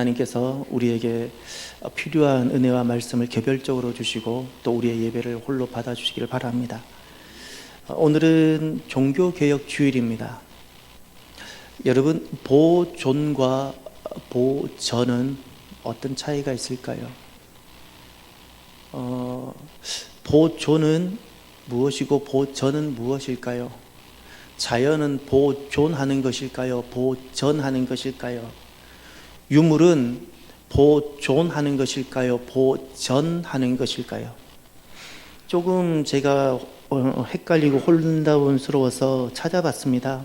하나님께서 우리에게 필요한 은혜와 말씀을 개별적으로 주시고 또 우리의 예배를 홀로 받아주시기를 바랍니다. 오늘은 종교개혁 주일입니다. 여러분, 보존과 보전은 어떤 차이가 있을까요? 보존은 무엇이고 보전은 무엇일까요? 자연은 보존하는 것일까요? 보전하는 것일까요? 유물은 보존하는 것일까요? 보전하는 것일까요? 조금 제가 헷갈리고 혼란스러워서 찾아봤습니다.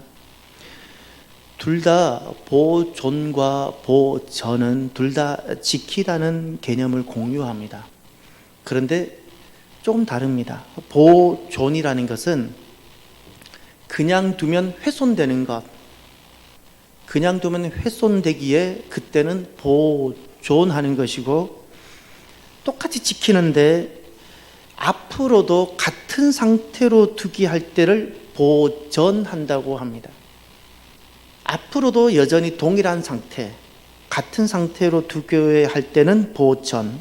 둘 다 보존과 보전은 둘 다 지키다는 개념을 공유합니다. 그런데 조금 다릅니다. 보존이라는 것은 그냥 두면 훼손되는 것, 그냥 두면 훼손되기에 그때는 보존하는 것이고, 똑같이 지키는데 앞으로도 같은 상태로 두기 할 때를 보전한다고 합니다. 앞으로도 여전히 동일한 상태, 같은 상태로 두게 할 때는 보전.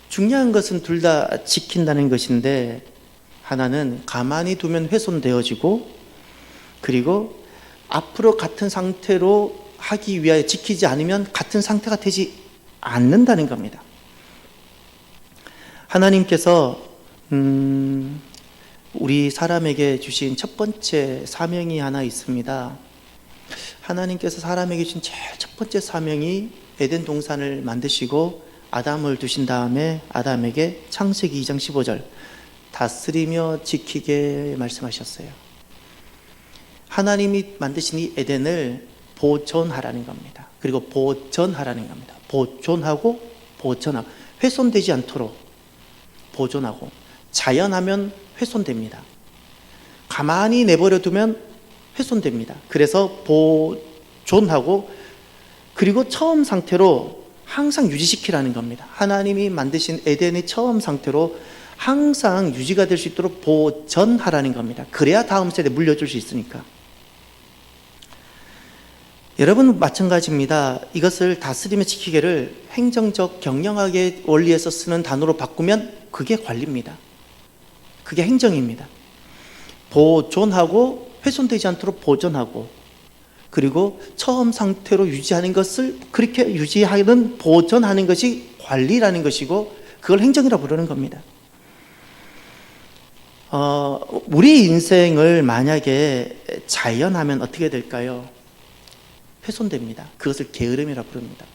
중요한 것은 둘 다 지킨다는 것인데, 하나는 가만히 두면 훼손되어지고, 그리고 앞으로 같은 상태로 하기 위하여 지키지 않으면 같은 상태가 되지 않는다는 겁니다. 하나님께서 우리 사람에게 주신 첫 번째 사명이 하나 있습니다. 하나님께서 사람에게 주신 제일 첫 번째 사명이 에덴 동산을 만드시고 아담을 두신 다음에 아담에게 창세기 2장 15절 다스리며 지키게 말씀하셨어요. 하나님이 만드신 이 에덴을 보존하라는 겁니다. 그리고 보전하라는 겁니다. 보존하고 보전하고, 훼손되지 않도록 보존하고. 자연하면 훼손됩니다. 가만히 내버려 두면 훼손됩니다. 그래서 보존하고, 그리고 처음 상태로 항상 유지시키라는 겁니다. 하나님이 만드신 에덴의 처음 상태로 항상 유지가 될 수 있도록 보전하라는 겁니다. 그래야 다음 세대에 물려줄 수 있으니까. 여러분, 마찬가지입니다. 이것을 다스리며 지키기를 행정적 경영학의 원리에서 쓰는 단어로 바꾸면 그게 관리입니다. 그게 행정입니다. 보존하고, 훼손되지 않도록 보존하고, 그리고 처음 상태로 유지하는 것을 그렇게 유지하는, 보존하는 것이 관리라는 것이고, 그걸 행정이라고 부르는 겁니다. 우리 인생을 만약에 자연하면 어떻게 될까요? 훼손됩니다. 그것을 게으름이라고 부릅니다.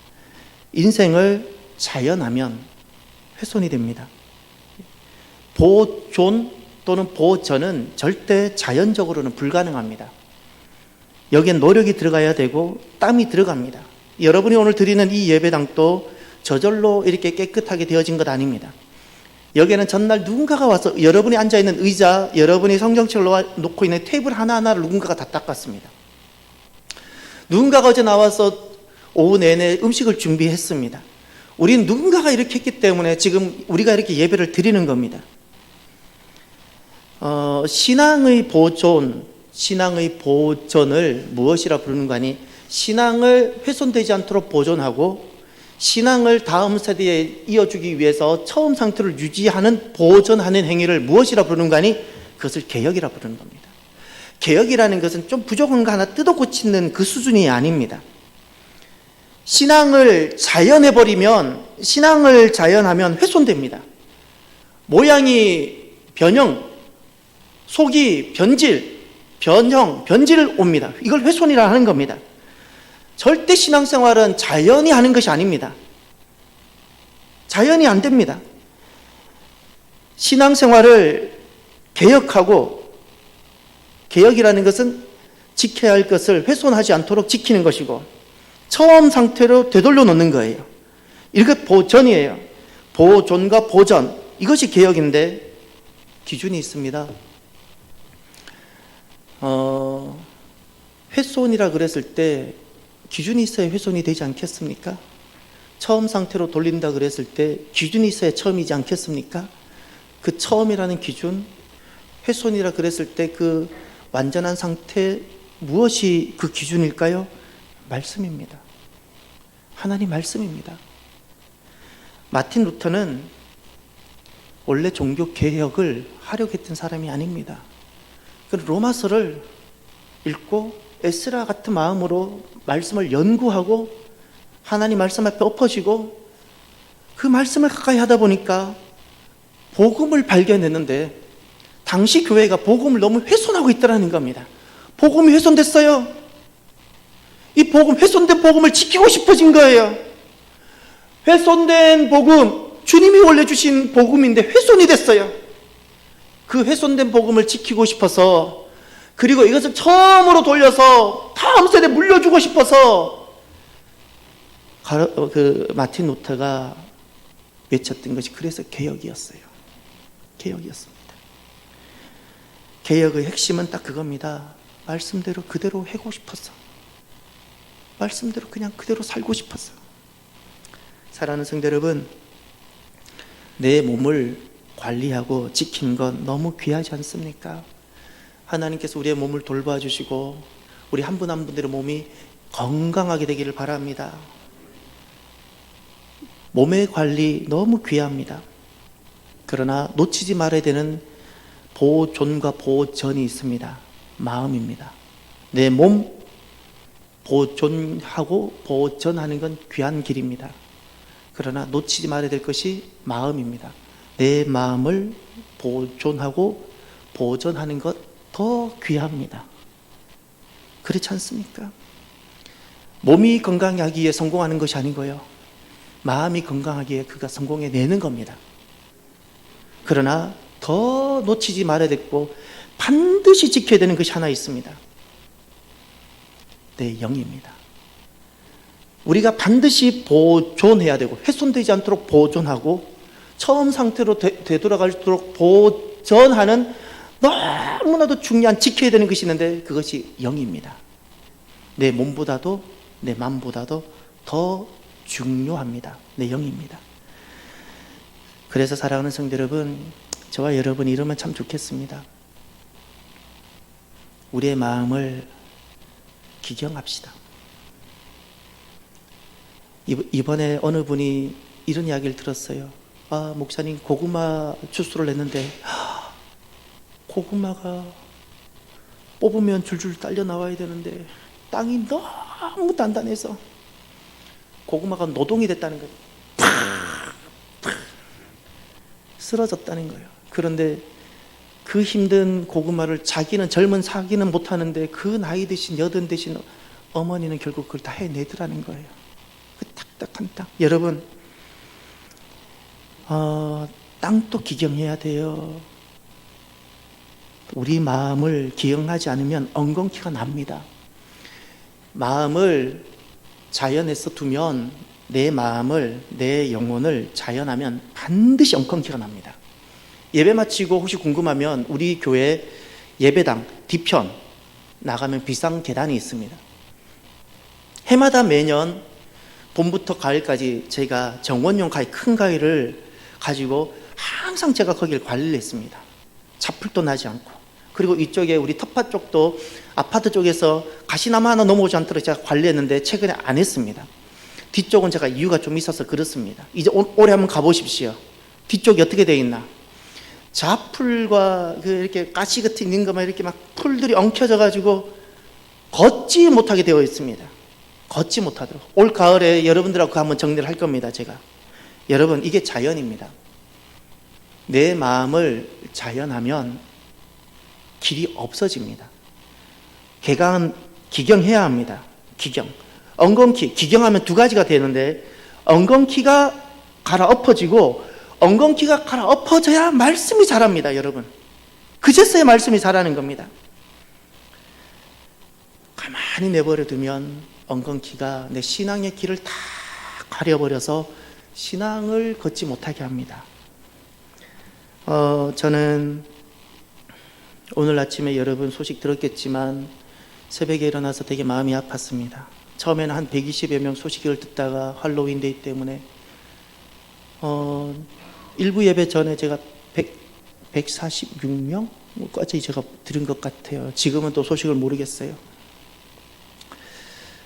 인생을 자연하면 훼손이 됩니다. 보존 또는 보전은 절대 자연적으로는 불가능합니다. 여기에 노력이 들어가야 되고 땀이 들어갑니다. 여러분이 오늘 드리는 이 예배당도 저절로 이렇게 깨끗하게 되어진 것 아닙니다. 여기에는 전날 누군가가 와서 여러분이 앉아있는 의자, 여러분이 성경책을 놓고 있는 테이블 하나하나를 누군가가 다 닦았습니다. 누군가가 어제 나와서 오후 내내 음식을 준비했습니다. 우리는 누군가가 이렇게 했기 때문에 지금 우리가 이렇게 예배를 드리는 겁니다. 신앙의 보존, 신앙의 보존을 무엇이라 부르는가 하니, 신앙을 훼손되지 않도록 보존하고 신앙을 다음 세대에 이어주기 위해서 처음 상태를 유지하는, 보존하는 행위를 무엇이라 부르는가 하니, 그것을 개혁이라 부르는 겁니다. 개혁이라는 것은 좀 부족한 거 하나 뜯어 고치는 그 수준이 아닙니다. 신앙을 자연해버리면, 신앙을 자연하면 훼손됩니다. 모양이 변형, 속이 변질, 변형, 변질 옵니다. 이걸 훼손이라 하는 겁니다. 절대 신앙생활은 자연히 하는 것이 아닙니다. 자연이 안 됩니다. 신앙생활을 개혁하고, 개혁이라는 것은 지켜야 할 것을 훼손하지 않도록 지키는 것이고, 처음 상태로 되돌려 놓는 거예요. 이게 보전이에요. 보존과 보전, 이것이 개혁인데 기준이 있습니다. 훼손이라 그랬을 때 기준이 있어야 훼손이 되지 않겠습니까? 처음 상태로 돌린다 그랬을 때 기준이 있어야 처음이지 않겠습니까? 그 처음이라는 기준, 훼손이라 그랬을 때 그 완전한 상태, 무엇이 그 기준일까요? 말씀입니다. 하나님 말씀입니다. 마틴 루터는 원래 종교 개혁을 하려고 했던 사람이 아닙니다. 로마서를 읽고 에스라 같은 마음으로 말씀을 연구하고 하나님 말씀 앞에 엎어지고 그 말씀을 가까이 하다 보니까 복음을 발견했는데, 당시 교회가 복음을 너무 훼손하고 있더라는 겁니다. 복음이 훼손됐어요. 이 복음, 훼손된 복음을 지키고 싶어진 거예요. 훼손된 복음, 주님이 원래 주신 복음인데 훼손이 됐어요. 그 훼손된 복음을 지키고 싶어서, 그리고 이것을 처음으로 돌려서 다음 세대에 물려주고 싶어서 마틴 루터가 외쳤던 것이 그래서 개혁이었어요. 개혁이었습니다. 개혁의 핵심은 딱 그겁니다. 말씀대로 그대로 하고 싶었어. 말씀대로 그냥 그대로 살고 싶었어. 사랑하는 성도 여러분, 내 몸을 관리하고 지키는 건 너무 귀하지 않습니까? 하나님께서 우리의 몸을 돌봐주시고 우리 한 분 한 분들의 몸이 건강하게 되기를 바랍니다. 몸의 관리 너무 귀합니다. 그러나 놓치지 말아야 되는 보존과 보전이 있습니다. 마음입니다. 내 몸 보존하고 보전하는 건 귀한 길입니다. 그러나 놓치지 말아야 될 것이 마음입니다. 내 마음을 보존하고 보전하는 것 더 귀합니다. 그렇지 않습니까? 몸이 건강하기 위해 성공하는 것이 아니고요, 마음이 건강하기 위해 그가 성공해내는 겁니다. 그러나 더 놓치지 말아야 되고 반드시 지켜야 되는 것이 하나 있습니다. 내 영입니다. 우리가 반드시 보존해야 되고 훼손되지 않도록 보존하고 처음 상태로 되돌아갈 수 있도록 보존하는 너무나도 중요한 지켜야 되는 것이 있는데, 그것이 영입니다. 내 몸보다도 내 마음보다도 더 중요합니다. 내 영입니다. 그래서 사랑하는 성도 여러분, 저와 여러분이 이러면 참 좋겠습니다. 우리의 마음을 기경합시다. 이번에 어느 분이 이런 이야기를 들었어요. 아, 목사님, 고구마 주스를 냈는데 고구마가 뽑으면 줄줄 딸려 나와야 되는데 땅이 너무 단단해서 고구마가 노동이 됐다는 거예요. 쓰러졌다는 거예요. 그런데 그 힘든 고구마를 자기는 젊은 사기는 못하는데 그 나이 드신 여든 되신 어머니는 결국 그걸 다 해내더라는 거예요. 그 딱딱한 땅. 여러분, 땅도 기경해야 돼요. 우리 마음을 기경하지 않으면 엉겅퀴가 납니다. 마음을 자연에서 두면, 내 마음을, 내 영혼을 자연하면 반드시 엉겅퀴가 납니다. 예배 마치고 혹시 궁금하면 우리 교회 예배당 뒤편 나가면 비상 계단이 있습니다. 해마다 매년 봄부터 가을까지 제가 정원용 가위, 큰 가위를 가지고 항상 제가 거기를 관리를 했습니다. 잡풀도 나지 않고. 그리고 이쪽에 우리 텃밭 쪽도 아파트 쪽에서 가시나무 하나 넘어오지 않도록 제가 관리했는데 최근에 안 했습니다. 뒤쪽은 제가 이유가 좀 있어서 그렇습니다. 이제 올해 한번 가보십시오. 뒤쪽이 어떻게 되어 있나. 잡풀과 이렇게 가시 같은 있는 것만 이렇게 막 풀들이 엉켜져 가지고 걷지 못하게 되어 있습니다. 걷지 못하도록. 올 가을에 여러분들하고 한번 정리를 할 겁니다. 제가. 여러분, 이게 자연입니다. 내 마음을 자연하면 길이 없어집니다. 개강은 기경해야 합니다. 기경. 엉겅퀴, 기경하면 두 가지가 되는데, 엉겅퀴가 갈아엎어지고 엉겅퀴가 갈아엎어져야 말씀이 자랍니다. 여러분, 그제서야 말씀이 자라는 겁니다. 가만히 내버려 두면 엉겅퀴가 내 신앙의 길을 다 가려버려서 신앙을 걷지 못하게 합니다. 저는 오늘 아침에 여러분 소식 들었겠지만 새벽에 일어나서 되게 마음이 아팠습니다. 처음에는 한 120여 명 소식을 듣다가 할로윈 데이 때문에 일부 예배 전에 제가 146명까지 제가 들은 것 같아요. 지금은 또 소식을 모르겠어요.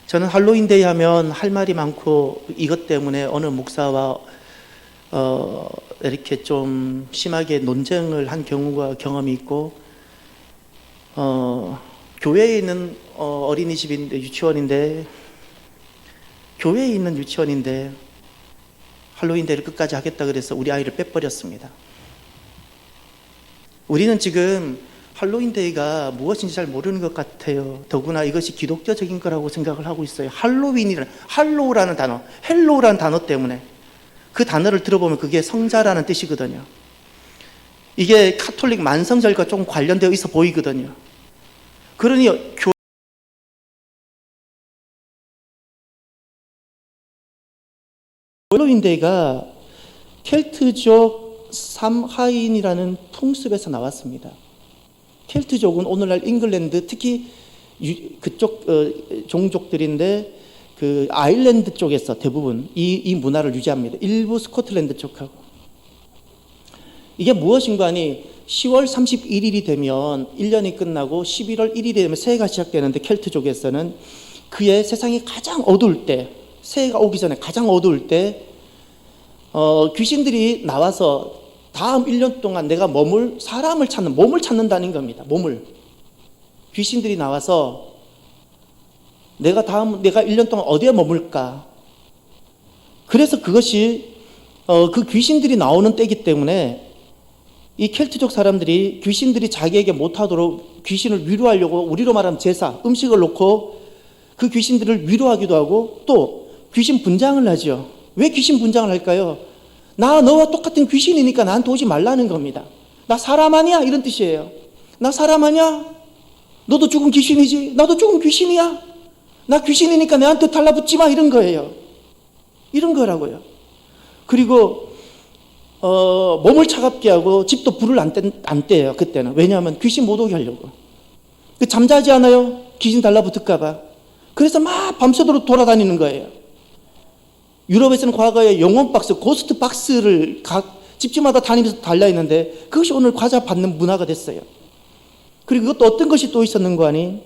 저는 할로윈데이 하면 할 말이 많고 이것 때문에 어느 목사와 이렇게 좀 심하게 논쟁을 한 경험이 있고, 교회에 있는 어린이집인데, 유치원인데, 교회에 있는 유치원인데 할로윈데이를 끝까지 하겠다 그래서 우리 아이를 빼버렸습니다. 우리는 지금 할로윈데이가 무엇인지 잘 모르는 것 같아요. 더구나 이것이 기독교적인 거라고 생각을 하고 있어요. 할로우라는 단어, 헬로우라는 단어 때문에. 그 단어를 들어보면 그게 성자라는 뜻이거든요. 이게 카톨릭 만성절과 좀 관련되어 있어 보이거든요. 그러니 할로윈데이가 켈트족 삼하인이라는 풍습에서 나왔습니다. 켈트족은 오늘날 잉글랜드, 특히 그쪽 종족들인데 그 아일랜드 쪽에서 대부분 이 문화를 유지합니다. 일부 스코틀랜드 쪽하고. 이게 무엇인가 하니 10월 31일이 되면 1년이 끝나고 11월 1일이 되면 새해가 시작되는데, 켈트족에서는 그의 세상이 가장 어두울 때, 새해가 오기 전에 가장 어두울 때 귀신들이 나와서 다음 1년 동안 내가 몸을 찾는다는 겁니다. 몸을. 귀신들이 나와서 내가 1년 동안 어디에 머물까? 그래서 그것이 그 귀신들이 나오는 때이기 때문에 이 켈트족 사람들이 귀신들이 자기에게 못하도록 귀신을 위로하려고, 우리로 말하면 제사, 음식을 놓고 그 귀신들을 위로하기도 하고, 또 귀신 분장을 하죠. 왜 귀신 분장을 할까요? 나 너와 똑같은 귀신이니까 나한테 오지 말라는 겁니다. 나 사람 아니야, 이런 뜻이에요. 나 사람 아니야? 너도 죽은 귀신이지? 나도 죽은 귀신이야? 나 귀신이니까 내한테 달라붙지 마, 이런 거예요. 이런 거라고요. 그리고 몸을 차갑게 하고 집도 불을 안 떼요, 그때는. 왜냐하면 귀신 못 오게 하려고. 잠자지 않아요? 귀신 달라붙을까 봐. 그래서 막 밤새도록 돌아다니는 거예요. 유럽에서는 과거에 영혼 박스, 고스트 박스를 각 집집마다 다니면서 달려있는데, 그것이 오늘 과자 받는 문화가 됐어요. 그리고 그것도 어떤 것이 또 있었는 거 아니?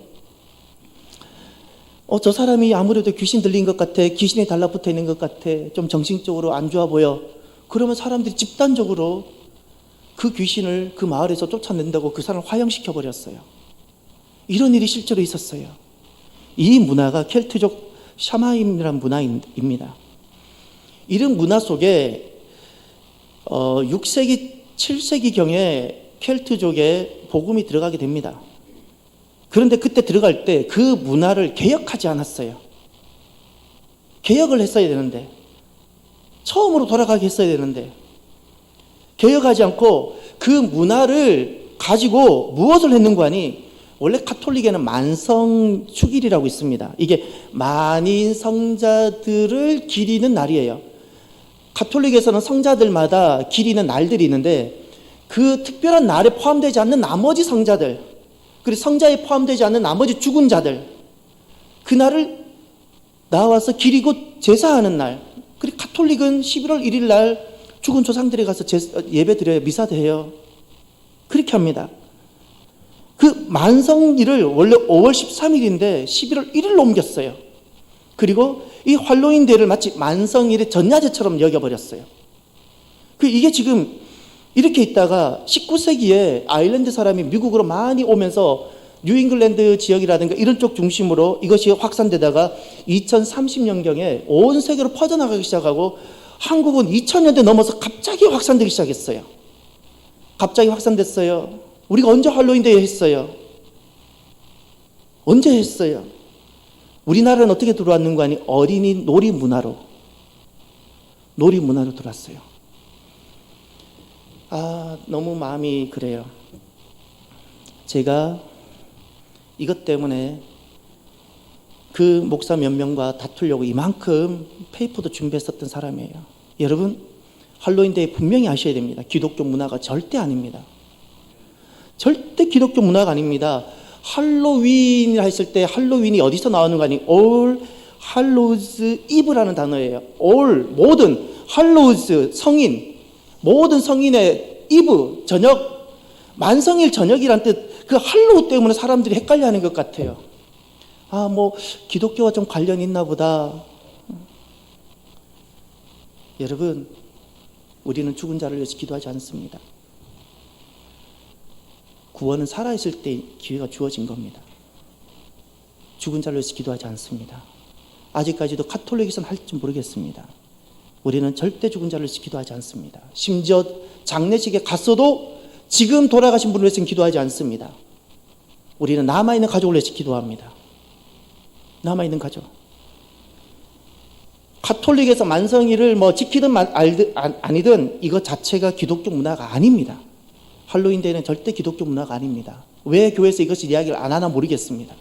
저 사람이 아무래도 귀신 들린 것 같아, 귀신이 달라붙어 있는 것 같아, 좀 정신적으로 안 좋아 보여. 그러면 사람들이 집단적으로 그 귀신을 그 마을에서 쫓아낸다고 그 사람을 화형시켜 버렸어요. 이런 일이 실제로 있었어요. 이 문화가 켈트족 샤마임이라는 문화입니다. 이런 문화 속에 6세기, 7세기경에 켈트족에 복음이 들어가게 됩니다. 그런데 그때 들어갈 때 그 문화를 개혁하지 않았어요. 개혁을 했어야 되는데, 처음으로 돌아가게 했어야 되는데, 개혁하지 않고 그 문화를 가지고 무엇을 했는가 하니, 원래 카톨릭에는 만성축일이라고 있습니다. 이게 만인 성자들을 기리는 날이에요. 가톨릭에서는 성자들마다 기리는 날들이 있는데, 그 특별한 날에 포함되지 않는 나머지 성자들, 그리고 성자에 포함되지 않는 나머지 죽은 자들, 그 날을 나와서 기리고 제사하는 날. 그리고 가톨릭은 11월 1일 날 죽은 조상들에 가서 예배 드려요. 미사 드려요. 그렇게 합니다. 그 만성일을 원래 5월 13일인데 11월 1일로 옮겼어요. 그리고 이 할로윈데이를 마치 만성일의 전야제처럼 여겨버렸어요. 이게 지금 이렇게 있다가 19세기에 아일랜드 사람이 미국으로 많이 오면서 뉴잉글랜드 지역이라든가 이런 쪽 중심으로 이것이 확산되다가 2030년경에 온 세계로 퍼져나가기 시작하고, 한국은 2000년대 넘어서 갑자기 확산되기 시작했어요. 갑자기 확산됐어요. 우리가 언제 할로윈데이 했어요? 언제 했어요? 우리나라는 어떻게 들어왔는가 하니, 어린이 놀이 문화로 들어왔어요. 너무 마음이 그래요. 제가 이것 때문에 그 목사 몇 명과 다투려고 이만큼 페이퍼도 준비했었던 사람이에요. 여러분, 할로윈데이 분명히 아셔야 됩니다. 기독교 문화가 절대 아닙니다. 절대 기독교 문화가 아닙니다. 할로윈이라 했을 때 할로윈이 어디서 나오는가 하니, All Hallows Eve라는 단어예요. All, 모든, 할로우즈, 성인, 모든 성인의 이브, 저녁, 만성일 저녁이란 뜻, 그 할로우 때문에 사람들이 헷갈려 하는 것 같아요. 뭐 기독교와 좀 관련이 있나 보다. 여러분, 우리는 죽은 자를 위해서 기도하지 않습니다. 구원은 살아있을 때 기회가 주어진 겁니다. 죽은 자를 위해서 기도하지 않습니다. 아직까지도 카톨릭에서는 할지 모르겠습니다. 우리는 절대 죽은 자를 위해서 기도하지 않습니다. 심지어 장례식에 갔어도 지금 돌아가신 분을 위해서는 기도하지 않습니다. 우리는 남아있는 가족을 위해서 기도합니다. 남아있는 가족. 카톨릭에서 만성일을 지키든 아니든 이것 자체가 기독교 문화가 아닙니다. 할로윈데이는 절대 기독교 문화가 아닙니다. 왜 교회에서 이것을 이야기를 안 하나 모르겠습니다.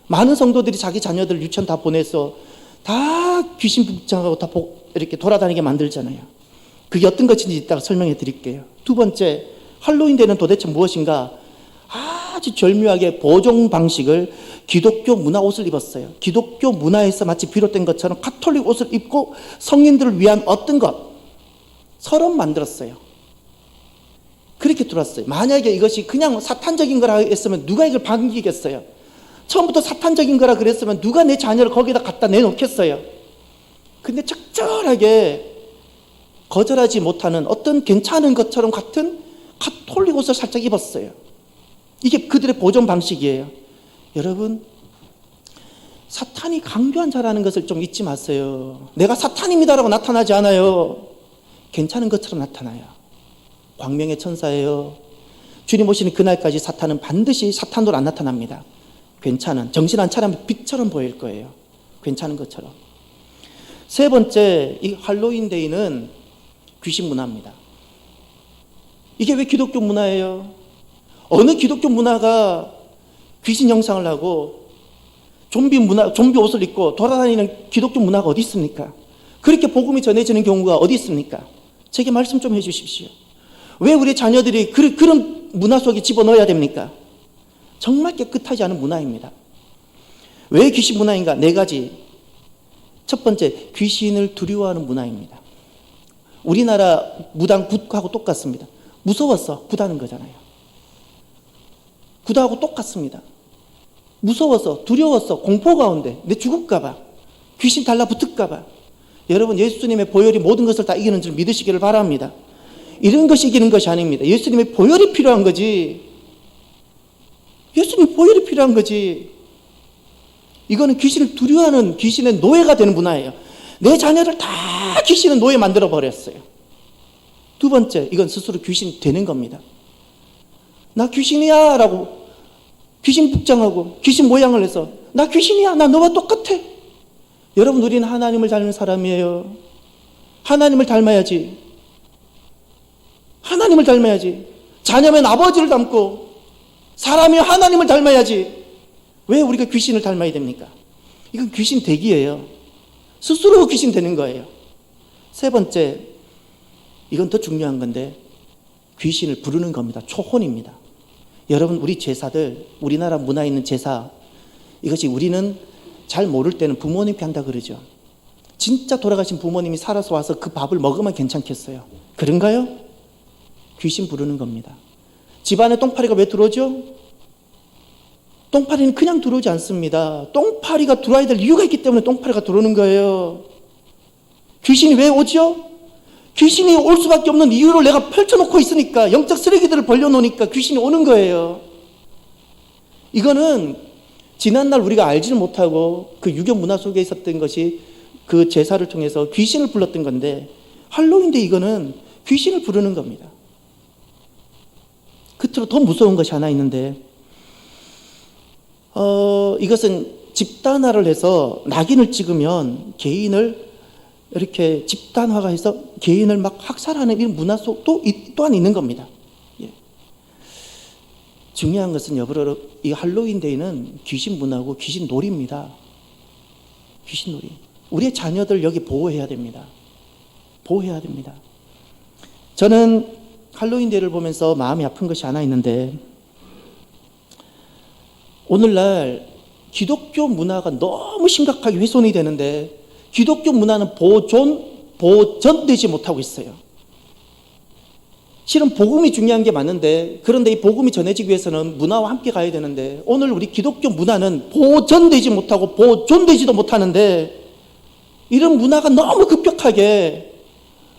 많은 성도들이 자기 자녀들 유치원 다 보내서 다 귀신 북장하고 다 이렇게 돌아다니게 만들잖아요. 그게 어떤 것인지 이따가 설명해 드릴게요. 두 번째, 할로윈데이는 도대체 무엇인가? 아주 절묘하게 보존 방식을 기독교 문화 옷을 입었어요. 기독교 문화에서 마치 비롯된 것처럼 가톨릭 옷을 입고 성인들을 위한 어떤 것, 서론 만들었어요. 그렇게 들어왔어요. 만약에 이것이 그냥 사탄적인 거라 했으면 누가 이걸 반기겠어요? 처음부터 사탄적인 거라 그랬으면 누가 내 자녀를 거기다 갖다 내놓겠어요? 근데 적절하게 거절하지 못하는 어떤 괜찮은 것처럼 같은 가톨릭 옷을 살짝 입었어요. 이게 그들의 보존 방식이에요. 여러분, 사탄이 강교한 자라는 것을 좀 잊지 마세요. 내가 사탄입니다라고 나타나지 않아요. 괜찮은 것처럼 나타나요. 광명의 천사예요. 주님 오시는 그날까지 사탄은 반드시 사탄으로 안 나타납니다. 괜찮은, 정신 안 차리면 빛처럼 보일 거예요. 괜찮은 것처럼. 세 번째, 이 할로윈데이는 귀신 문화입니다. 이게 왜 기독교 문화예요? 어느 기독교 문화가 귀신 형상을 하고 좀비 옷을 입고 돌아다니는 기독교 문화가 어디 있습니까? 그렇게 복음이 전해지는 경우가 어디 있습니까? 제게 말씀 좀 해주십시오. 왜 우리 자녀들이 그런 문화 속에 집어넣어야 됩니까? 정말 깨끗하지 않은 문화입니다. 왜 귀신 문화인가? 네 가지. 첫 번째, 귀신을 두려워하는 문화입니다. 우리나라 무당 굿하고 똑같습니다. 무서워서 굿하는 거잖아요. 굿하고 똑같습니다. 무서워서, 두려워서, 공포 가운데 내 죽을까봐, 귀신 달라붙을까봐. 여러분, 예수님의 보혈이 모든 것을 다 이기는 줄 믿으시기를 바랍니다. 이런 것이 이기는 것이 아닙니다. 예수님의 보혈이 필요한 거지. 예수님의 보혈이 필요한 거지. 이거는 귀신을 두려워하는 귀신의 노예가 되는 문화예요. 내 자녀를 다 귀신의 노예 만들어 버렸어요. 두 번째, 이건 스스로 귀신 되는 겁니다. 나 귀신이야 라고 귀신 복장하고 귀신 모양을 해서 나 귀신이야, 나 너와 똑같아. 여러분, 우리는 하나님을 닮은 사람이에요. 하나님을 닮아야지. 하나님을 닮아야지. 자녀면 아버지를 닮고 사람이 하나님을 닮아야지. 왜 우리가 귀신을 닮아야 됩니까? 이건 귀신 되기예요. 스스로 귀신 되는 거예요. 세 번째, 이건 더 중요한 건데 귀신을 부르는 겁니다. 초혼입니다. 여러분, 우리 제사들, 우리나라 문화에 있는 제사, 이것이 우리는 잘 모를 때는 부모님께 한다 그러죠. 진짜 돌아가신 부모님이 살아서 와서 그 밥을 먹으면 괜찮겠어요? 그런가요? 귀신 부르는 겁니다. 집안에 똥파리가 왜 들어오죠? 똥파리는 그냥 들어오지 않습니다. 똥파리가 들어와야 될 이유가 있기 때문에 똥파리가 들어오는 거예요. 귀신이 왜 오죠? 귀신이 올 수밖에 없는 이유를 내가 펼쳐놓고 있으니까, 영적 쓰레기들을 벌려놓으니까 귀신이 오는 거예요. 이거는 지난날 우리가 알지는 못하고 그 유교 문화 속에 있었던 것이 그 제사를 통해서 귀신을 불렀던 건데, 할로윈데 이거는 귀신을 부르는 겁니다. 끝으로 더 무서운 것이 하나 있는데, 이것은 집단화를 해서 낙인을 찍으면 개인을 이렇게 집단화가 해서 개인을 막 학살하는 이런 문화 속도 또한 있는 겁니다. 예. 중요한 것은 여러분, 이 할로윈데이는 귀신 문화고 귀신 놀이입니다. 귀신 놀이. 우리의 자녀들 여기 보호해야 됩니다. 보호해야 됩니다. 저는 할로윈데이를 보면서 마음이 아픈 것이 하나 있는데, 오늘날 기독교 문화가 너무 심각하게 훼손이 되는데 기독교 문화는 보존되지 못하고 있어요. 실은 복음이 중요한 게 맞는데, 그런데 이 복음이 전해지기 위해서는 문화와 함께 가야 되는데, 오늘 우리 기독교 문화는 보전되지 못하고 보존되지도 못하는데, 이런 문화가 너무 급격하게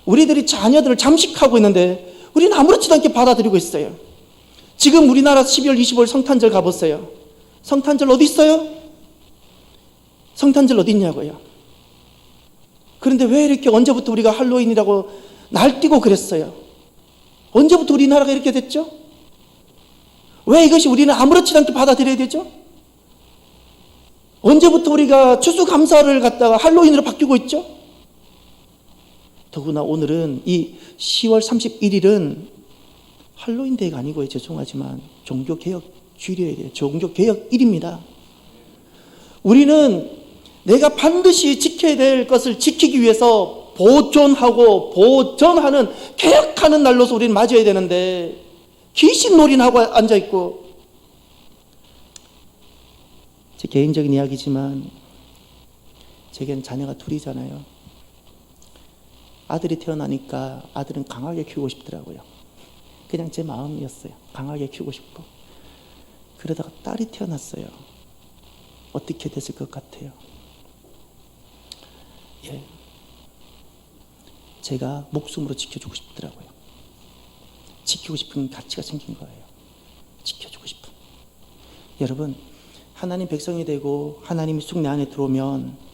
우리들이 자녀들을 잠식하고 있는데 우리는 아무렇지도 않게 받아들이고 있어요. 지금 우리나라 12월 25일 성탄절 가보세요. 성탄절 어디 있어요? 성탄절 어디 있냐고요. 그런데 왜 이렇게 언제부터 우리가 할로윈이라고 날뛰고 그랬어요? 언제부터 우리나라가 이렇게 됐죠? 왜 이것이 우리는 아무렇지도 않게 받아들여야 되죠? 언제부터 우리가 추수감사를 갖다가 할로윈으로 바뀌고 있죠? 더구나 오늘은 이 10월 31일은 할로윈 데이가 아니고요. 죄송하지만 종교개혁 주일이어야 돼요. 종교개혁일입니다. 우리는 내가 반드시 지켜야 될 것을 지키기 위해서 보존하고 보전하는 개혁하는 날로서 우리는 맞아야 되는데 귀신놀이하고 앉아있고, 제 개인적인 이야기지만 제겐 자녀가 둘이잖아요. 아들이 태어나니까 아들은 강하게 키우고 싶더라고요. 그냥 제 마음이었어요. 강하게 키우고 싶고. 그러다가 딸이 태어났어요. 어떻게 됐을 것 같아요? 예, 제가 목숨으로 지켜주고 싶더라고요. 지키고 싶은 가치가 생긴 거예요. 지켜주고 싶은. 여러분, 하나님 백성이 되고 하나님이 쑥 내 안에 들어오면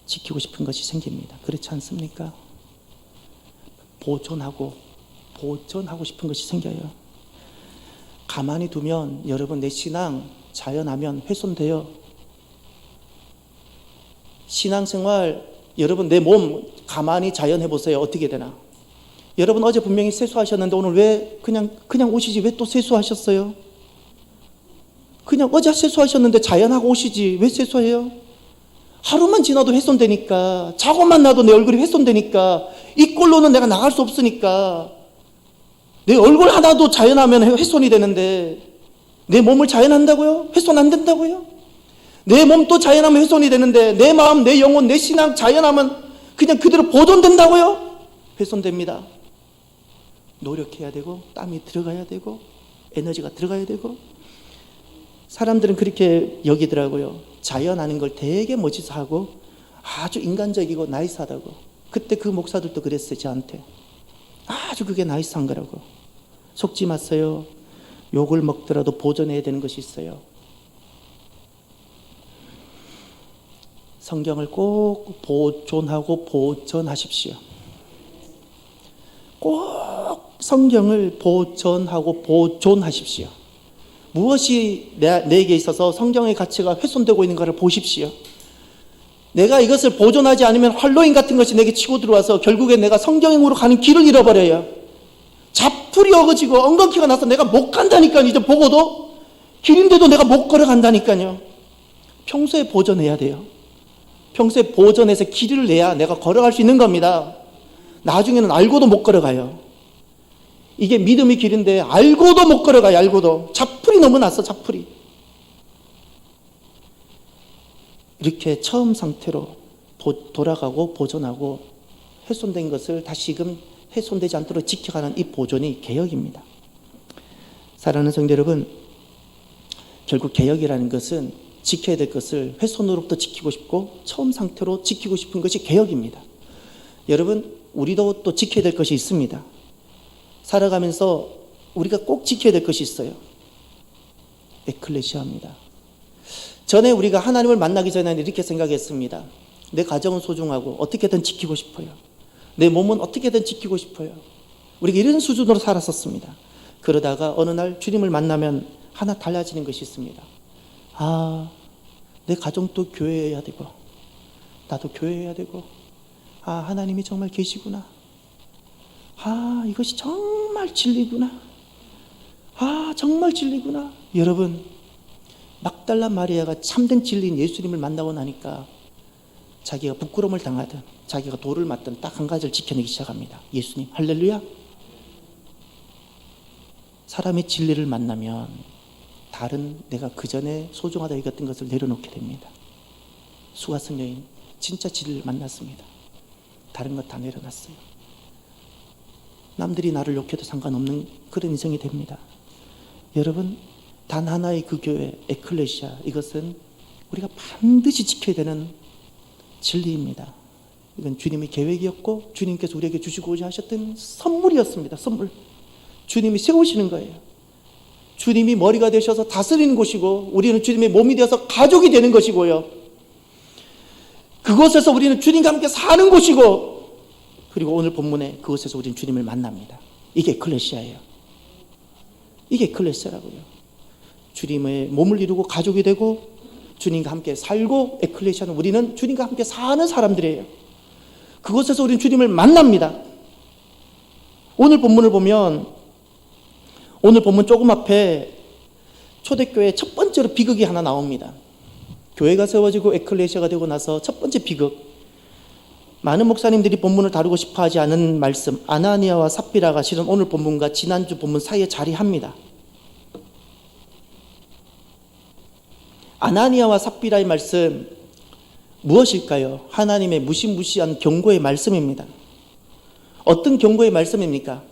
지키고 싶은 것이 생깁니다. 그렇지 않습니까? 보존하고 싶은 것이 생겨요. 가만히 두면 여러분, 내 신앙 자연하면 훼손돼요. 신앙생활, 여러분 내 몸 가만히 자연해 보세요. 어떻게 되나? 여러분 어제 분명히 세수하셨는데 오늘 왜 그냥 오시지? 왜 또 세수하셨어요? 그냥 어제 세수하셨는데 자연하고 오시지 왜 세수해요? 하루만 지나도 훼손되니까, 자고만 나도 내 얼굴이 훼손되니까, 이 꼴로는 내가 나갈 수 없으니까. 내 얼굴 하나도 자연하면 훼손이 되는데 내 몸을 자연한다고요? 훼손 안 된다고요? 내 몸도 자연하면 훼손이 되는데 내 마음, 내 영혼, 내 신앙 자연하면 그냥 그대로 보존된다고요? 훼손됩니다. 노력해야 되고 땀이 들어가야 되고 에너지가 들어가야 되고. 사람들은 그렇게 여기더라고요. 자연하는 걸 되게 멋지서 하고 아주 인간적이고 나이스하다고. 그때 그 목사들도 그랬어요. 저한테 아주 그게 나이스한 거라고. 속지 마세요. 욕을 먹더라도 보존해야 되는 것이 있어요. 성경을 꼭 보존하고 보존하십시오. 꼭 성경을 보존하고 보존하십시오. 무엇이 내게 있어서 성경의 가치가 훼손되고 있는 것을 보십시오. 내가 이것을 보존하지 않으면 할로윈 같은 것이 내게 치고 들어와서 결국에 내가 성경으로 가는 길을 잃어버려요. 잡풀이 어거지고 엉겅퀴가 나서 내가 못 간다니까요. 이제 보고도 길인데도 내가 못 걸어간다니까요. 평소에 보존해야 돼요. 평소에 보존해서 길을 내야 내가 걸어갈 수 있는 겁니다. 나중에는 알고도 못 걸어가요. 이게 믿음의 길인데 알고도 못 걸어가요. 알고도. 잡풀이 너무 났어. 잡풀이. 이렇게 처음 상태로 돌아가고 보존하고 훼손된 것을 다시금 훼손되지 않도록 지켜가는 이 보존이 개혁입니다. 사랑하는 성도 여러분, 결국 개혁이라는 것은 지켜야 될 것을 훼손으로부터 지키고 싶고 처음 상태로 지키고 싶은 것이 개혁입니다. 여러분, 우리도 또 지켜야 될 것이 있습니다. 살아가면서 우리가 꼭 지켜야 될 것이 있어요. 에클레시아입니다. 전에 우리가 하나님을 만나기 전에는 이렇게 생각했습니다. 내 가정은 소중하고 어떻게든 지키고 싶어요. 내 몸은 어떻게든 지키고 싶어요. 우리가 이런 수준으로 살았었습니다. 그러다가 어느 날 주님을 만나면 하나 달라지는 것이 있습니다. 아, 내 가정도 교회해야 되고 나도 교회해야 되고, 아, 하나님이 정말 계시구나. 아, 이것이 정말 진리구나. 아, 정말 진리구나. 여러분, 막달라 마리아가 참된 진리인 예수님을 만나고 나니까 자기가 부끄러움을 당하든 자기가 돌을 맞든 딱 한 가지를 지켜내기 시작합니다. 예수님, 할렐루야. 사람의 진리를 만나면 다른 내가 그전에 소중하다 여겼던 것을 내려놓게 됩니다. 수가성 여인 진짜 진리를 만났습니다. 다른 것 다 내려놨어요. 남들이 나를 욕해도 상관없는 그런 인생이 됩니다. 여러분, 단 하나의 그 교회, 에클레시아, 이것은 우리가 반드시 지켜야 되는 진리입니다. 이건 주님의 계획이었고 주님께서 우리에게 주시고자 하셨던 선물이었습니다. 선물. 주님이 세우시는 거예요. 주님이 머리가 되셔서 다스리는 곳이고 우리는 주님의 몸이 되어서 가족이 되는 것이고요. 그곳에서 우리는 주님과 함께 사는 곳이고, 그리고 오늘 본문에 그곳에서 우리는 주님을 만납니다. 이게 에클레시아예요. 이게 에클레시아라고요. 주님의 몸을 이루고 가족이 되고 주님과 함께 살고, 에클레시아는 우리는 주님과 함께 사는 사람들이에요. 그곳에서 우리는 주님을 만납니다. 오늘 본문을 보면, 오늘 본문 조금 앞에 초대교회 첫 번째로 비극이 하나 나옵니다. 교회가 세워지고 에클레시아가 되고 나서 첫 번째 비극, 많은 목사님들이 본문을 다루고 싶어 하지 않은 말씀, 아나니아와 삽비라가 실은 오늘 본문과 지난주 본문 사이에 자리합니다. 아나니아와 삽비라의 말씀 무엇일까요? 하나님의 무시무시한 경고의 말씀입니다. 어떤 경고의 말씀입니까?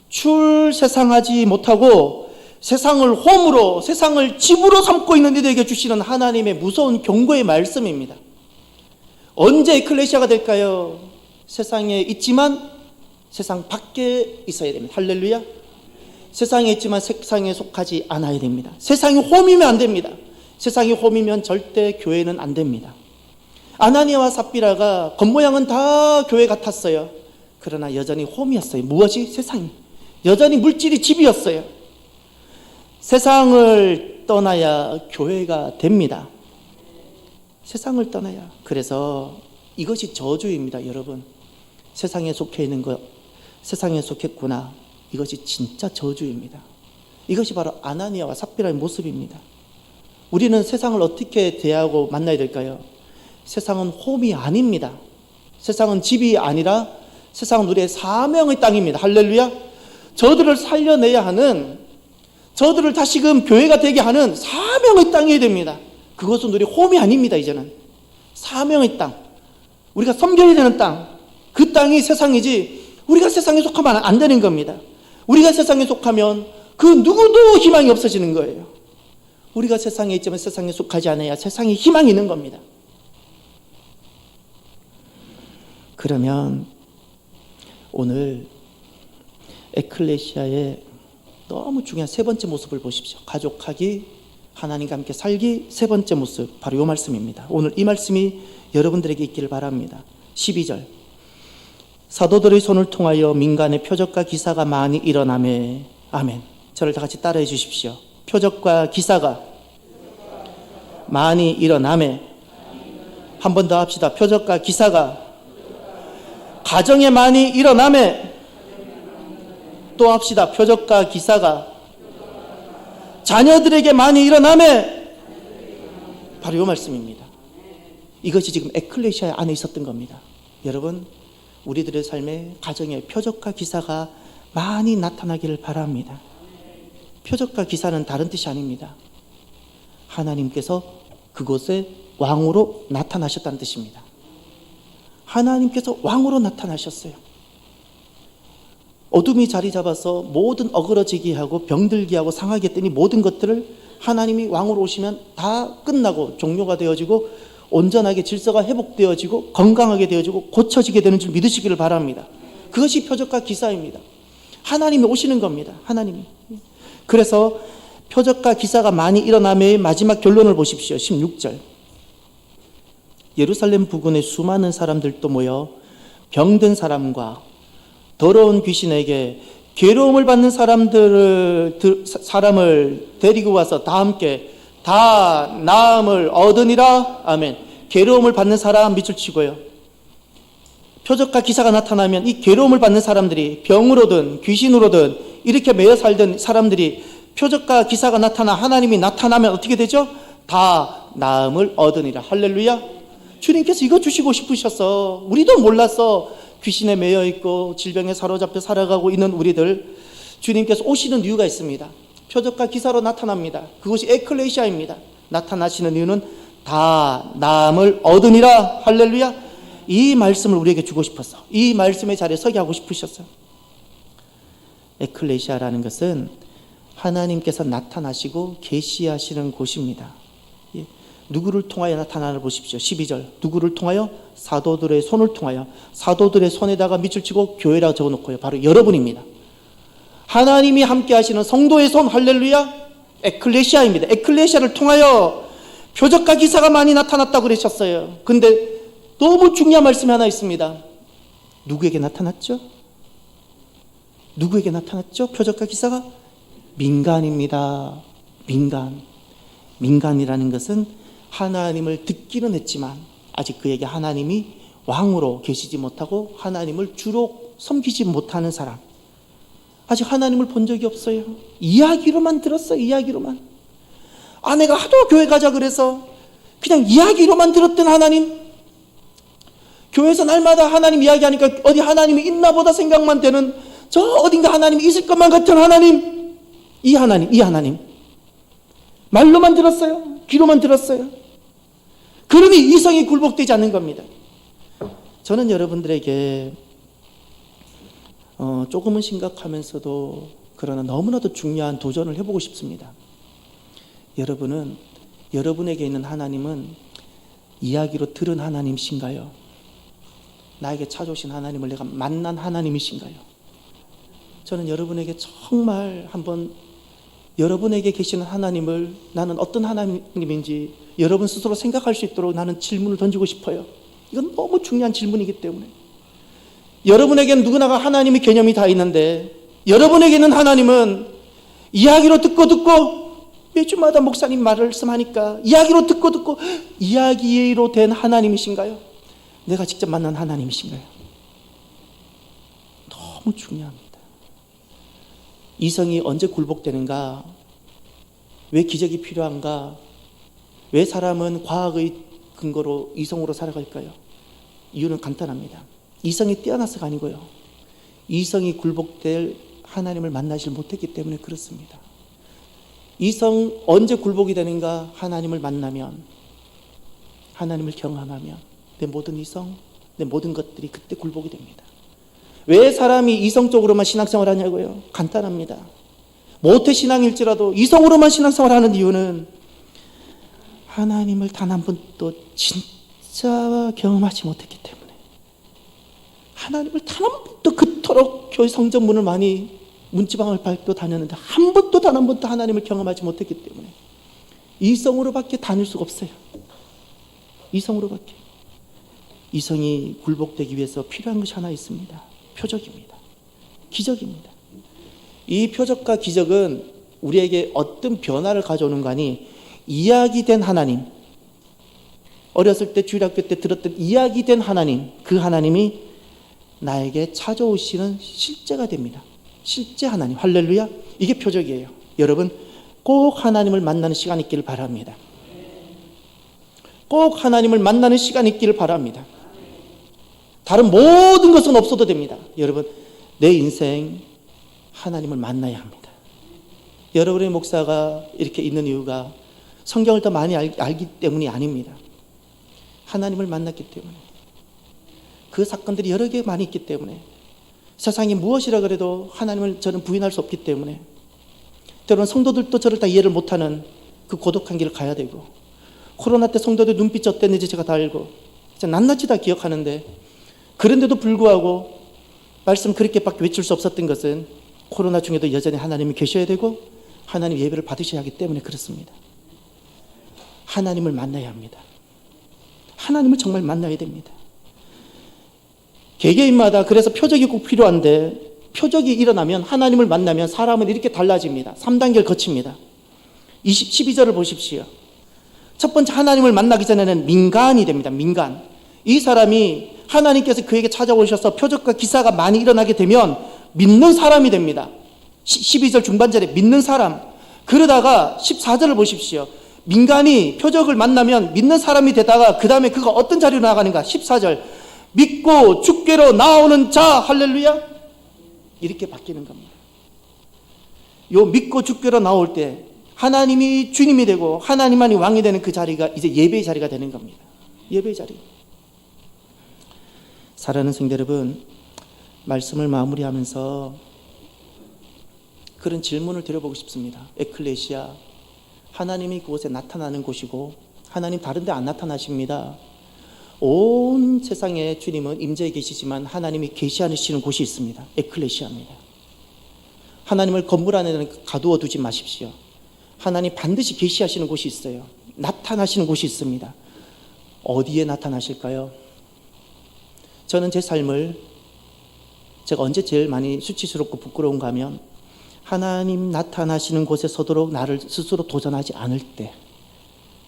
출세상하지 못하고 세상을 홈으로, 세상을 집으로 삼고 있는 이들에게 주시는 하나님의 무서운 경고의 말씀입니다. 언제 에클레시아가 될까요? 세상에 있지만 세상 밖에 있어야 됩니다. 할렐루야. 세상에 있지만 세상에 속하지 않아야 됩니다. 세상이 홈이면 안 됩니다. 세상이 홈이면 절대 교회는 안 됩니다. 아나니아와 삽비라가 겉모양은 다 교회 같았어요. 그러나 여전히 홈이었어요. 무엇이? 세상이. 여전히 물질이 집이었어요. 세상을 떠나야 교회가 됩니다. 세상을 떠나야. 그래서 이것이 저주입니다, 여러분. 세상에 속해 있는 것, 세상에 속했구나. 이것이 진짜 저주입니다. 이것이 바로 아나니아와 삽비라의 모습입니다. 우리는 세상을 어떻게 대하고 만나야 될까요? 세상은 홈이 아닙니다. 세상은 집이 아니라 세상은 우리의 사명의 땅입니다. 할렐루야. 저들을 살려내야 하는, 저들을 다시금 교회가 되게 하는 사명의 땅이 됩니다. 그것은 우리 홈이 아닙니다. 이제는 사명의 땅, 우리가 섬겨야 되는 땅, 그 땅이 세상이지 우리가 세상에 속하면 안 되는 겁니다. 우리가 세상에 속하면 그 누구도 희망이 없어지는 거예요. 우리가 세상에 있지만 세상에 속하지 않아야 세상에 희망이 있는 겁니다. 그러면 오늘 에클레시아의 너무 중요한 세 번째 모습을 보십시오. 가족하기, 하나님과 함께 살기, 세 번째 모습, 바로 이 말씀입니다. 오늘 이 말씀이 여러분들에게 있기를 바랍니다. 12절, 사도들의 손을 통하여 민간의 표적과 기사가 많이 일어나매. 아멘. 저를 다 같이 따라해 주십시오. 표적과 기사가 많이 일어나매. 한 번 더 합시다. 표적과 기사가 가정에 많이 일어나매. 또 합시다. 표적과 기사가 자녀들에게 많이 일어나매. 바로 이 말씀입니다. 이것이 지금 에클레시아 안에 있었던 겁니다. 여러분, 우리들의 삶에 가정에 표적과 기사가 많이 나타나기를 바랍니다. 표적과 기사는 다른 뜻이 아닙니다. 하나님께서 그곳에 왕으로 나타나셨다는 뜻입니다. 하나님께서 왕으로 나타나셨어요. 어둠이 자리 잡아서 모든 어그러지게 하고 병들게 하고 상하게 했더니 모든 것들을 하나님이 왕으로 오시면 다 끝나고 종료가 되어지고 온전하게 질서가 회복되어지고 건강하게 되어지고 고쳐지게 되는 줄 믿으시기를 바랍니다. 그것이 표적과 기사입니다. 하나님이 오시는 겁니다. 하나님이. 그래서 표적과 기사가 많이 일어남의 마지막 결론을 보십시오. 16절, 예루살렘 부근에 수많은 사람들도 모여 병든 사람과 더러운 귀신에게 괴로움을 받는 사람을 데리고 와서 다 함께 다 나음을 얻으니라. 아멘. 괴로움을 받는 사람 밑줄 치고요. 표적과 기사가 나타나면 이 괴로움을 받는 사람들이 병으로든 귀신으로든 이렇게 매여 살던 사람들이 표적과 기사가 나타나 하나님이 나타나면 어떻게 되죠? 다 나음을 얻으니라. 할렐루야. 주님께서 이거 주시고 싶으셔서, 우리도 몰랐어. 귀신에 매여 있고 질병에 사로잡혀 살아가고 있는 우리들, 주님께서 오시는 이유가 있습니다. 표적과 기사로 나타납니다. 그것이 에클레시아입니다. 나타나시는 이유는 다 나음을 얻으니라. 할렐루야. 이 말씀을 우리에게 주고 싶었어. 이 말씀의 자리에 서게 하고 싶으셨어요. 에클레시아라는 것은 하나님께서 나타나시고 계시하시는 곳입니다. 예. 누구를 통하여 나타나는 보십시오. 12절. 누구를 통하여? 사도들의 손을 통하여. 사도들의 손에다가 밑줄 치고 교회라고 적어놓고요. 바로 여러분입니다. 하나님이 함께 하시는 성도의 손, 할렐루야, 에클레시아입니다. 에클레시아를 통하여 표적과 기사가 많이 나타났다고 그러셨어요. 근데 너무 중요한 말씀이 하나 있습니다. 누구에게 나타났죠? 누구에게 나타났죠? 표적과 기사가? 민간입니다. 민간이라는 것은 하나님을 듣기는 했지만 아직 그에게 하나님이 왕으로 계시지 못하고 하나님을 주로 섬기지 못하는 사람, 아직 하나님을 본 적이 없어요. 이야기로만 들었어요. 이야기로만. 아내가 하도 교회 가자 그래서 그냥 이야기로만 들었던 하나님, 교회에서 날마다 하나님 이야기하니까 어디 하나님이 있나 보다 생각만 되는, 저 어딘가 하나님이 있을 것만 같은 하나님, 이 하나님 말로만 들었어요. 귀로만 들었어요. 그러니 이성이 굴복되지 않는 겁니다. 저는 여러분들에게 조금은 심각하면서도 그러나 너무나도 중요한 도전을 해보고 싶습니다. 여러분에게 있는 하나님은 이야기로 들은 하나님이신가요? 나에게 찾아오신 하나님을 내가 만난 하나님이신가요? 저는 여러분에게 정말 한번 여러분에게 계시는 하나님을 나는 어떤 하나님인지 여러분 스스로 생각할 수 있도록 나는 질문을 던지고 싶어요. 이건 너무 중요한 질문이기 때문에. 여러분에게는 누구나가 하나님의 개념이 다 있는데 여러분에게는 하나님은 이야기로 듣고 매주마다 목사님 말씀하니까 이야기로 듣고 이야기로 된 하나님이신가요? 내가 직접 만난 하나님이신가요? 너무 중요합니다. 이성이 언제 굴복되는가? 왜 기적이 필요한가? 왜 사람은 과학의 근거로 이성으로 살아갈까요? 이유는 간단합니다. 이성이 뛰어나서가 아니고요, 이성이 굴복될 하나님을 만나질 못했기 때문에 그렇습니다. 이성 언제 굴복이 되는가? 하나님을 만나면, 하나님을 경험하면 내 모든 이성, 내 모든 것들이 그때 굴복이 됩니다. 왜 사람이 이성적으로만 신앙생활 하냐고요? 간단합니다. 모태신앙일지라도 이성으로만 신앙생활 하는 이유는 하나님을 단 한 번도 진짜 경험하지 못했기 때문에, 하나님을 단 한 번도 그토록 교회 성전문을 많이 문지방을 밟고 다녔는데 단 한 번도 하나님을 경험하지 못했기 때문에 이성으로밖에 다닐 수가 없어요. 이성으로밖에. 이성이 굴복되기 위해서 필요한 것이 하나 있습니다. 표적입니다. 기적입니다. 이 표적과 기적은 우리에게 어떤 변화를 가져오는 거 아니, 이야기된 하나님, 어렸을 때 주일학교 때 들었던 이야기된 하나님, 그 하나님이 나에게 찾아오시는 실제가 됩니다. 실제 하나님, 할렐루야. 이게 표적이에요. 여러분 꼭 하나님을 만나는 시간이 있기를 바랍니다. 꼭 하나님을 만나는 시간이 있기를 바랍니다. 다른 모든 것은 없어도 됩니다. 여러분 내 인생 하나님을 만나야 합니다. 여러분의 목사가 이렇게 있는 이유가 성경을 더 많이 알기 때문이 아닙니다. 하나님을 만났기 때문에, 그 사건들이 여러 개 많이 있기 때문에, 세상이 무엇이라 그래도 하나님을 저는 부인할 수 없기 때문에, 때로는 성도들도 저를 다 이해를 못하는 그 고독한 길을 가야 되고, 코로나 때 성도들 눈빛이 어땠는지 제가 다 알고 진짜 낱낱이 다 기억하는데, 그런데도 불구하고 말씀 그렇게밖에 외칠 수 없었던 것은 코로나 중에도 여전히 하나님이 계셔야 되고 하나님 예배를 받으셔야 하기 때문에 그렇습니다. 하나님을 만나야 합니다. 하나님을 정말 만나야 됩니다. 개개인마다 그래서 표적이 꼭 필요한데, 표적이 일어나면, 하나님을 만나면 사람은 이렇게 달라집니다. 3단계를 거칩니다. 12절을 보십시오. 첫 번째, 하나님을 만나기 전에는 민간이 됩니다. 민간. 이 사람이 하나님께서 그에게 찾아오셔서 표적과 기사가 많이 일어나게 되면 믿는 사람이 됩니다. 12절 중반절에 믿는 사람. 그러다가 14절을 보십시오. 민간이 표적을 만나면 믿는 사람이 되다가 그 다음에 그가 어떤 자리로 나가는가? 14절. 믿고 주께로 나오는 자, 할렐루야. 이렇게 바뀌는 겁니다. 요 믿고 주께로 나올 때 하나님이 주님이 되고 하나님만이 왕이 되는 그 자리가 이제 예배의 자리가 되는 겁니다. 예배의 자리. 사랑하는 성도 여러분, 말씀을 마무리하면서 그런 질문을 드려보고 싶습니다. 에클레시아, 하나님이 그곳에 나타나는 곳이고 하나님 다른 데 안 나타나십니다. 온 세상에 주님은 임재해 계시지만 하나님이 계시하시는 곳이 있습니다. 에클레시아입니다. 하나님을 건물 안에는 가두어 두지 마십시오. 하나님 반드시 계시하시는 곳이 있어요. 나타나시는 곳이 있습니다. 어디에 나타나실까요? 저는 제 삶을 제가 언제 제일 많이 수치스럽고 부끄러운가 하면 하나님 나타나시는 곳에 서도록 나를 스스로 도전하지 않을 때,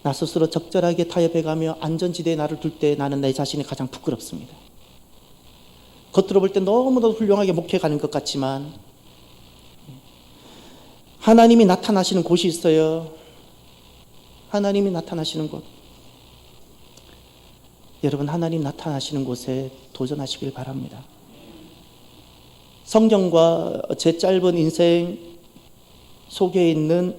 나 스스로 적절하게 타협해가며 안전지대에 나를 둘 때 나는 내 자신이 가장 부끄럽습니다. 겉으로 볼 때 너무나도 훌륭하게 목회가는 것 같지만 하나님이 나타나시는 곳이 있어요. 하나님이 나타나시는 곳. 여러분, 하나님 나타나시는 곳에 도전하시길 바랍니다. 성경과 제 짧은 인생 속에 있는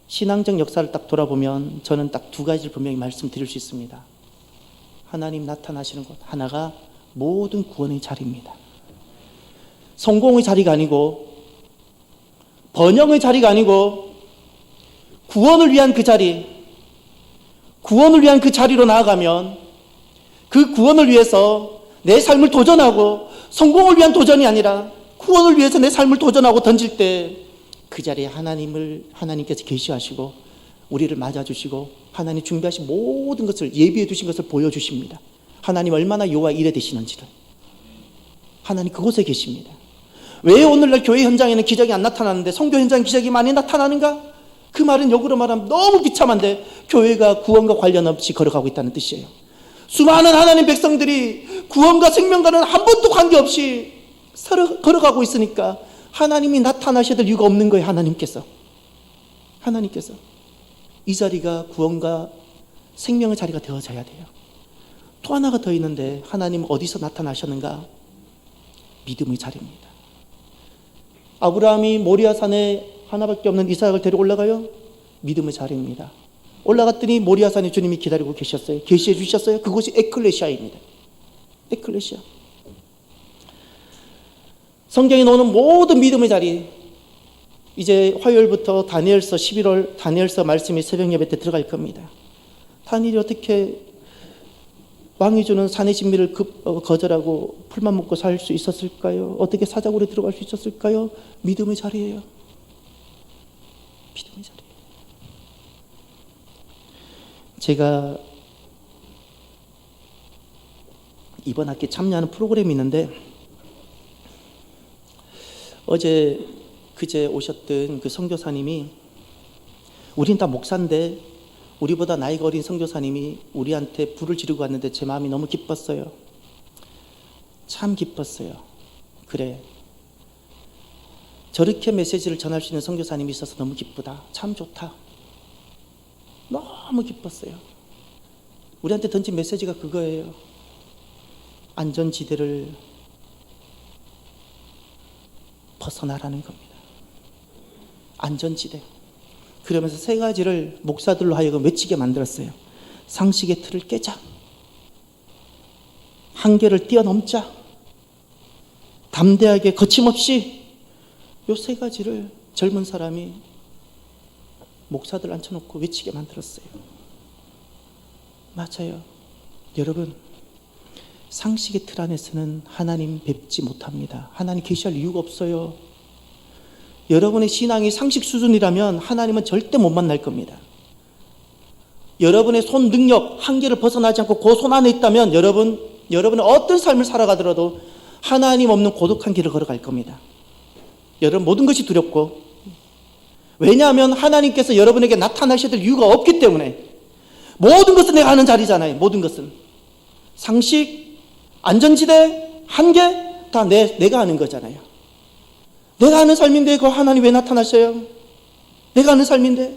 신앙적 역사를 딱 돌아보면 저는 딱 두 가지를 분명히 말씀드릴 수 있습니다. 하나님 나타나시는 곳, 하나가 모든 구원의 자리입니다. 성공의 자리가 아니고 번영의 자리가 아니고 구원을 위한 그 자리, 구원을 위한 그 자리로 나아가면 그 구원을 위해서 내 삶을 도전하고 성공을 위한 도전이 아니라 구원을 위해서 내 삶을 도전하고 던질 때 그 자리에 하나님께서 계시하시고 우리를 맞아주시고 하나님 준비하신 모든 것을 예비해 두신 것을 보여주십니다. 하나님 얼마나 여호와 이레 되시는지를. 하나님 그곳에 계십니다. 왜 오늘날 교회 현장에는 기적이 안 나타나는데 선교 현장 기적이 많이 나타나는가? 그 말은 역으로 말하면 너무 비참한데 교회가 구원과 관련 없이 걸어가고 있다는 뜻이에요. 수많은 하나님 백성들이 구원과 생명과는 한 번도 관계없이 서로 걸어가고 있으니까 하나님이 나타나셔야 될 이유가 없는 거예요. 하나님께서 이 자리가 구원과 생명의 자리가 되어져야 돼요. 또 하나가 더 있는데 하나님 어디서 나타나셨는가? 믿음의 자리입니다. 아브라함이 모리아산에 하나밖에 없는 이삭을 데리고 올라가요. 믿음의 자리입니다. 올라갔더니 모리아산에 주님이 기다리고 계셨어요. 계시해 주셨어요. 그곳이 에클레시아입니다. 에클레시아. 성경에 나오는 모든 믿음의 자리, 이제 화요일부터 다니엘서 11월 다니엘서 말씀이 새벽 예배 때 들어갈 겁니다. 다니엘이 어떻게 왕이 주는 산의 진미를 거절하고 풀만 먹고 살 수 있었을까요? 어떻게 사자굴에 들어갈 수 있었을까요? 믿음의 자리예요. 믿음의 자리. 제가 이번 학기에 참여하는 프로그램이 있는데 어제 그제 오셨던 그 선교사님이, 우린 다 목사인데 우리보다 나이가 어린 선교사님이 우리한테 불을 지르고 왔는데 제 마음이 너무 기뻤어요. 참 기뻤어요. 그래, 저렇게 메시지를 전할 수 있는 선교사님이 있어서 너무 기쁘다. 참 좋다. 너무 기뻤어요. 우리한테 던진 메시지가 그거예요. 안전지대를 벗어나라는 겁니다. 안전지대. 그러면서 세 가지를 목사들로 하여금 외치게 만들었어요. 상식의 틀을 깨자, 한계를 뛰어넘자, 담대하게 거침없이. 요 세 가지를 젊은 사람이 목사들 앉혀놓고 외치게 만들었어요. 맞아요. 여러분, 상식의 틀 안에서는 하나님 뵙지 못합니다. 하나님 계시할 이유가 없어요. 여러분의 신앙이 상식 수준이라면 하나님은 절대 못 만날 겁니다. 여러분의 손 능력, 한계를 벗어나지 않고 그 손 안에 있다면 여러분의 어떤 삶을 살아가더라도 하나님 없는 고독한 길을 걸어갈 겁니다. 여러분, 모든 것이 두렵고, 왜냐하면 하나님께서 여러분에게 나타나셔야 될 이유가 없기 때문에. 모든 것은 내가 하는 자리잖아요. 모든 것은 상식, 안전지대, 한계 다 내가 하는 거잖아요. 내가 하는 삶인데 그 하나님 왜 나타나셔요? 내가 하는 삶인데.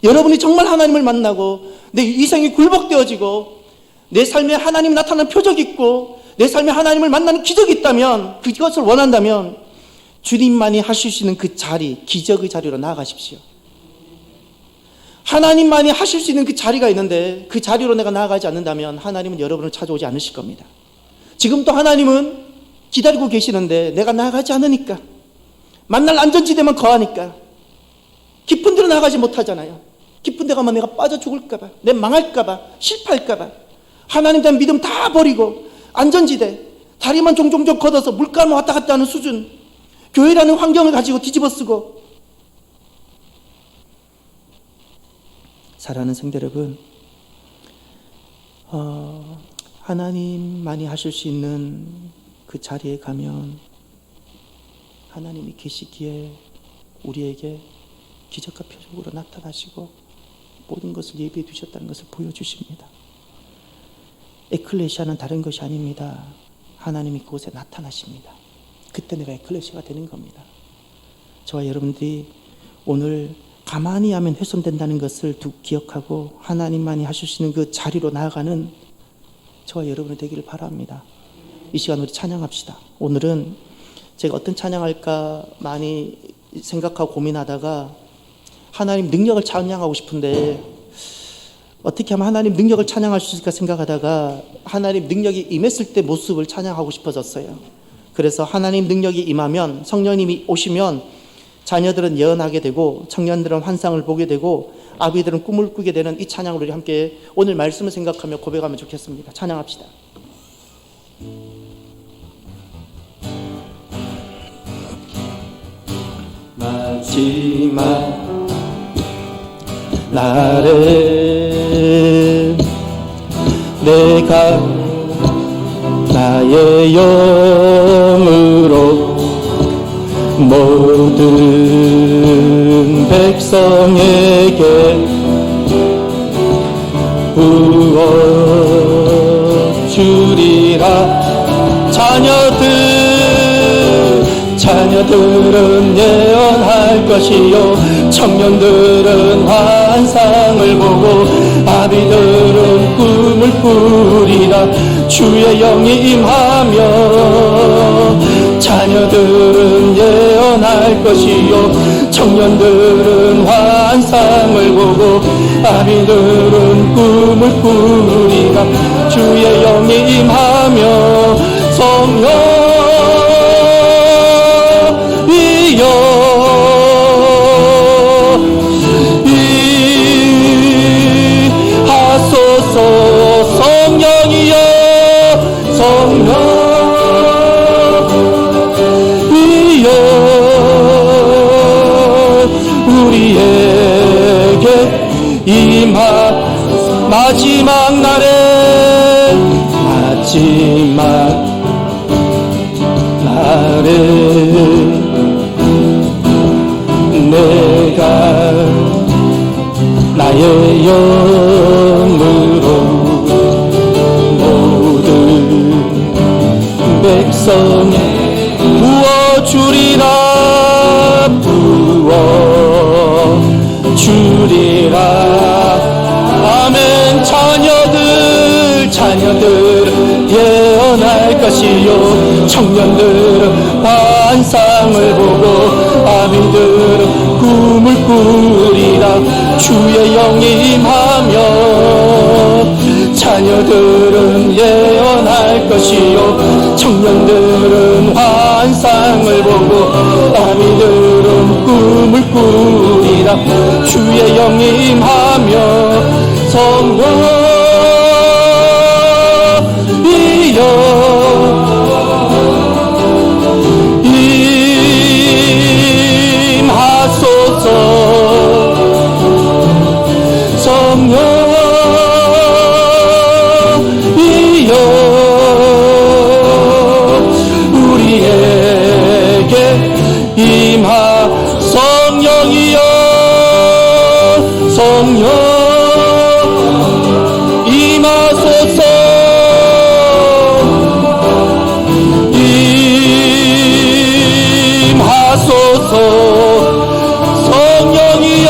여러분이 정말 하나님을 만나고 내 인생이 굴복되어지고 내 삶에 하나님이 나타나는 표적이 있고 내 삶에 하나님을 만나는 기적이 있다면, 그것을 원한다면 주님만이 하실 수 있는 그 자리, 기적의 자리로 나아가십시오. 하나님만이 하실 수 있는 그 자리가 있는데 그 자리로 내가 나아가지 않는다면 하나님은 여러분을 찾아오지 않으실 겁니다. 지금도 하나님은 기다리고 계시는데 내가 나아가지 않으니까, 만날 안전지대만 거하니까 깊은 데로 나가지 못하잖아요. 깊은 데 가면 내가 빠져 죽을까봐, 내가 망할까봐, 실패할까봐 하나님 대한 믿음 다 버리고 안전지대, 다리만 종종종 걷어서 물가만 왔다 갔다 하는 수준, 교회라는 환경을 가지고 뒤집어 쓰고. 사랑하는 성도 여러분, 하나님만이 하실 수 있는 그 자리에 가면 하나님이 계시기에 우리에게 기적과 표적으로 나타나시고 모든 것을 예비해 두셨다는 것을 보여주십니다. 에클레시아는 다른 것이 아닙니다. 하나님이 그곳에 나타나십니다. 그때 내가 에클레시아가 되는 겁니다. 저와 여러분들이 오늘 가만히 하면 훼손된다는 것을 기억하고 하나님만이 하실 수 있는 그 자리로 나아가는 저와 여러분이 되기를 바랍니다. 이 시간 우리 찬양합시다. 오늘은 제가 어떤 찬양할까 많이 생각하고 고민하다가 하나님 능력을 찬양하고 싶은데 어떻게 하면 하나님 능력을 찬양할 수 있을까 생각하다가 하나님 능력이 임했을 때 모습을 찬양하고 싶어졌어요. 그래서 하나님 능력이 임하면, 성령님이 오시면 자녀들은 예언하게 되고 청년들은 환상을 보게 되고 아비들은 꿈을 꾸게 되는 이 찬양을 우리 함께 오늘 말씀을 생각하며 고백하면 좋겠습니다. 찬양합시다. 마지막 날에 내가 나의 영으로 모든 백성에게 부어주리라. 자녀들은 예언할 것이요 청년들은 환상을 보고 아비들은 꿈을 꾸리라. 주의 영이 임하며 자녀들은 예언할 것이요 청년들은 환상을 보고 아비들은 꿈을 꾸리라. 주의 영이 임하며 성령이여 하소서. 성령이여 성령이여 우리에게 임하. 마지막 날에 내가 나의 영으로 모든 백성에 부어주리라. 아멘. 자녀들 예언할 것이요 청년들은 환상을 보고 아비들은 꿈을 꾸리라. 주의 영이 임하며 자녀들은 예언할 것이요 청년들은 환상을 보고 아비들은 꿈을 꾸리라. 주의 영이 임하며 성령이여 임하소서. 성령이여 우리에게 임하. 성령이여 성령 임하소서. 임하소서. 성령이여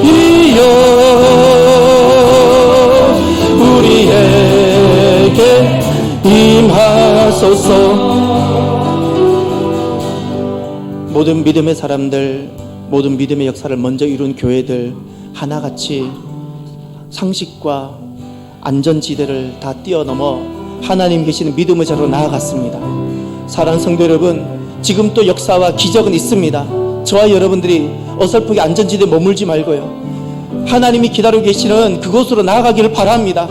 이여 우리에게 임하소서. 모든 믿음의 사람들, 모든 믿음의 역사를 먼저 이룬 교회들 하나같이 상식과 안전지대를 다 뛰어넘어 하나님 계시는 믿음의 자로 나아갔습니다. 사랑하는 성도 여러분, 지금 또 역사와 기적은 있습니다. 저와 여러분들이 어설프게 안전지대에 머물지 말고요, 하나님이 기다리고 계시는 그곳으로 나아가기를 바랍니다.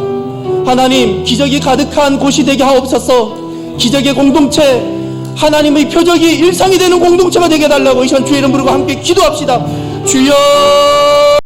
하나님, 기적이 가득한 곳이 되게 하옵소서. 기적의 공동체, 하나님의 표적이 일상이 되는 공동체가 되게 해달라고 이 시간 주의 이름 부르고 함께 기도합시다. 주여